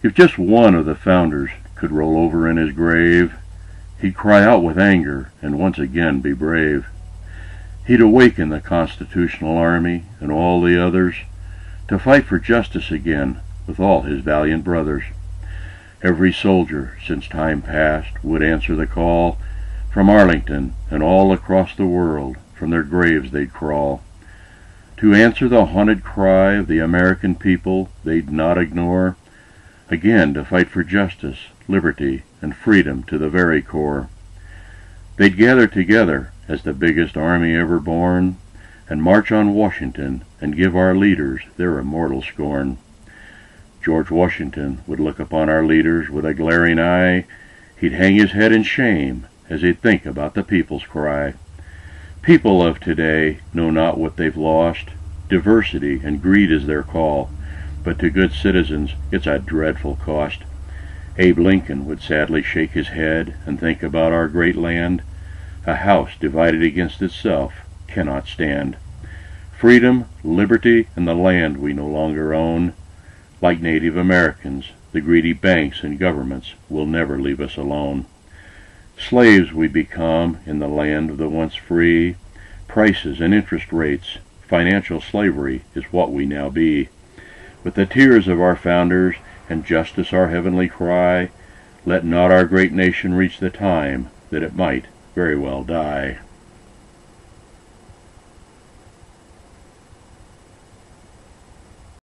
If just one of the founders could roll over in his grave, he'd cry out with anger and once again be brave. He'd awaken the Constitutional Army and all the others to fight for justice again with all his valiant brothers. Every soldier since time past would answer the call from Arlington, and all across the world from their graves they'd crawl to answer the haunted cry of the American people they'd not ignore, again to fight for justice, liberty, and freedom to the very core. They'd gather together as the biggest army ever born, and march on Washington and give our leaders their immortal scorn. George Washington would look upon our leaders with a glaring eye. He'd hang his head in shame as he'd think about the people's cry. People of today know not what they've lost. Diversity and greed is their call, but to good citizens it's a dreadful cost. Abe Lincoln would sadly shake his head and think about our great land. A house divided against itself cannot stand. Freedom, liberty, and the land we no longer own. Like Native Americans, the greedy banks and governments will never leave us alone. Slaves we become in the land of the once free. Prices and interest rates, financial slavery is what we now be. With the tears of our founders and justice our heavenly cry, let not our great nation reach the time that it might very well die.